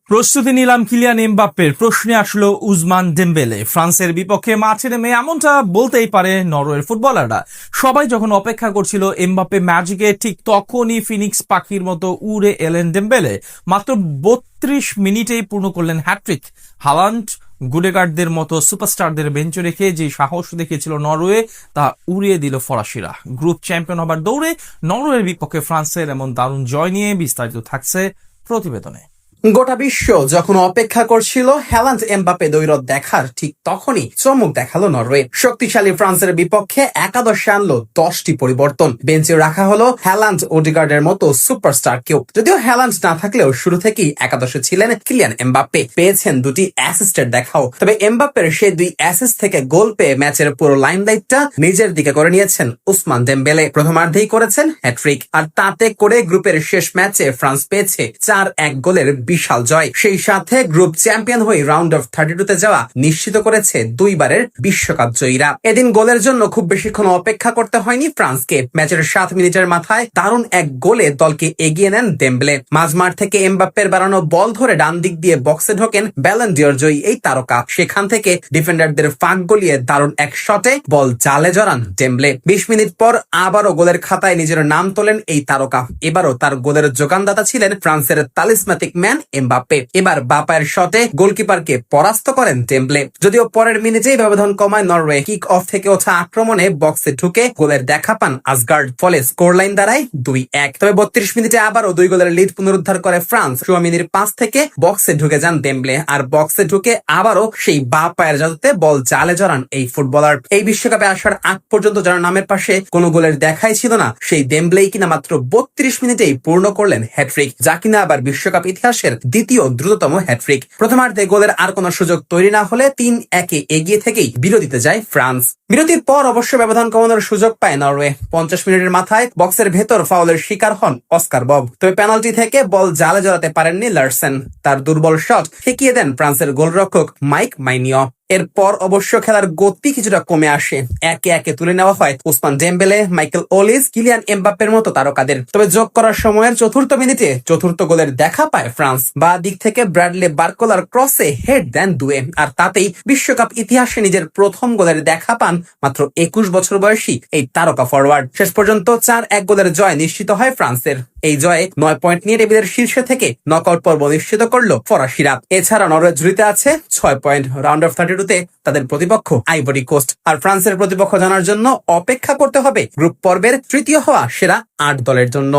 প্রস্তুতি নিলাম কিলিয়ান এমবাপ্পের, প্রশ্নে আসলো উসমান ডেম্বেলে। ফ্রান্সের বিপক্ষে মাঠে নেমে এমনটা বলতেই পারে নরওয়ের ফুটবলাররা। সবাই যখন অপেক্ষা করছিল এমবাপ্পে ম্যাজিকে, ঠিক তখনই ফিনিক্স পাখির মতো উড়ে এলেন ডেম্বেলে। মাত্র 32 মিনিটেই পূর্ণ করলেন হ্যাট্রিক। হালান্ড, গুডেগার্ডদের মতো সুপারস্টারদের বেঞ্চে রেখে যে সাহস দেখিয়েছিল নরওয়ে, তা উড়িয়ে দিল ফরাসিরা। গ্রুপ চ্যাম্পিয়ন হবার দৌড়ে নরওয়ের বিপক্ষে ফ্রান্সের এমন দারুণ জয় নিয়ে বিস্তারিত থাকছে প্রতিবেদনে। গোটা বিশ্ব যখন অপেক্ষা করছিল হ্যালান্ড এমবাপ্পে দ্বৈরথ দেখার, ঠিক তখনই চমক দেখালো নরওয়ে। শক্তিশালী ফ্রান্সের বিপক্ষে একাদশে আনলো 10টি পরিবর্তন। বেঞ্চে রাখা হলো হ্যালান্ড, ওডিগার্ডের মতো সুপারস্টার কেউ। যদিও হ্যালান্ড না থাকলেও শুরু থেকেই একাদশে ছিলেন কিলিয়ান এমবাপ্পে। পেয়েছেন 2টি অ্যাসিস্টের দেখাও। তবে এমবাপ্পের সেই 2 অ্যাসিস্ট থেকে গোল পেয়ে ম্যাচের পুরো লাইমলাইটটা নিজের দিকে করে নিয়েছেন উসমান ডেম্বেলে। প্রথমার্ধেই করেছেন হ্যাট্রিক, আর তাতে করে গ্রুপের শেষ ম্যাচে ফ্রান্স পেয়েছে 4-1 গোলের বিশাল জয়। সেই সাথে গ্রুপ চ্যাম্পিয়ন হয়ে রাউন্ড অফ 32-তে যাওয়া নিশ্চিত করেছে 2বারের বিশ্বকাপ জয়ীরা। এদিন গোলের জন্য খুব বেশিক্ষণ অপেক্ষা করতে হয়নি ফ্রান্সকে। ম্যাচের 7 মিনিটের মাথায় দারুণ এক গোলে দলকে এগিয়ে নেন ডেম্বেলে। মাঝমাঠ থেকে এমবাপ্পের বাড়ানো বল ধরে ডান দিক দিয়ে বক্সে ঢোকেন ব্যালন ডিওর জয়ী এই তারকা। সেখান থেকে ডিফেন্ডারদের ফাঁক গলিয়ে দারুণ এক শটে বল জালে জড়ান ডেম্বেলে। 20 মিনিট পর আবারও গোলের খাতায় নিজের নাম তোলেন এই তারকা। এবারও তার গোলের যোগানদাতা ছিলেন ফ্রান্সের তালিসম্যাটিক ম্যান এমবাপ্পে। এবার বাপায়ের শটে গোলকিপারকে পরাস্ত করেন ডেম্বেলে। যদিও পরের মিনিটেই ব্যবধান কমায় নরওয়ে। কিক অফ থেকে ওঠা আক্রমণে বক্সে ঢুকে গোলের দেখা পান আসগার্ড। ফলে স্কোর লাইন দাঁড়ায় 2-1। তবে 32 মিনিটে আবারও 2 গোলের লিড পুনরুদ্ধার করে ফ্রান্স। চুয়ামিনির পাস থেকে বক্সে ঢুকে যান ডেম্বেলে, আর বক্সে ঢুকে আবারও সেই বাপায়ের জাদুতে বল জালে জড়ান এই ফুটবলার। এই বিশ্বকাপে আসার আগ পর্যন্ত যার নামের পাশে কোনো গোলের দেখাই ছিল না, সেই ডেম্বেলেই কিনা মাত্র 32 মিনিটেই পূর্ণ করলেন হ্যাট্রিক, যা কিনা আবার বিশ্বকাপ ইতিহাসের দ্বিতীয় দ্রুততম হ্যাট্রিক। প্রথমার্ধে গোলের আর কোনো সুযোগ তৈরি না হলে 3-1 এগিয়ে থেকেই বিরতিতে যায় ফ্রান্স। বিরতির পর অবশ্য ব্যবধান কমানোর সুযোগ পায় নরওয়ে। 50 মিনিটের মাথায় বক্সের ভেতর ফাউলের শিকার হন অস্কার বব। তবে পেনাল্টি থেকে বল জালে জড়াতে পারেননি লার্সেন। তার দুর্বল শট ঠেকিয়ে দেন ফ্রান্সের গোলরক্ষক মাইক মাইনিও। এরপর অবশ্য খেলার গতি কিছুটা কমে আসে। একে একে তুলে নেওয়া হয় উসমান ডেম্বেলে, মাইকেল ওলিস, কিলিয়ান এমবাপ্পের মতো তারকাদের। তবে যোগ করার সময়ের 4র্থ মিনিটে 4র্থ গোলের দেখা পায় ফ্রান্স। বাঁ দিক থেকে ব্র্যাডলে বার্কোলার ক্রসে হেড দেন দুয়ে, আর তাতেই বিশ্বকাপ ইতিহাসে নিজের প্রথম গোলের দেখা পান মাত্র 21 বছর বয়সী এই তারকা ফরওয়ার্ড। শেষ পর্যন্ত 4-1 গোলের জয় নিশ্চিত হয় ফ্রান্সের। এই জয়ে 9 পয়েন্ট নিয়ে টেবিলের শীর্ষে থেকে নকআউট পর্ব নিশ্চিত করলো ফরাসিরা। এছাড়া নরওয়ে ঝুড়িতে আছে 6 পয়েন্ট। রাউন্ড অফ 32-তে তাদের প্রতিপক্ষ আইভরি কোস্ট। আর ফ্রান্সের প্রতিপক্ষ জানার জন্য অপেক্ষা করতে হবে গ্রুপ পর্বের তৃতীয় হওয়া সেরা 8 দলের জন্য।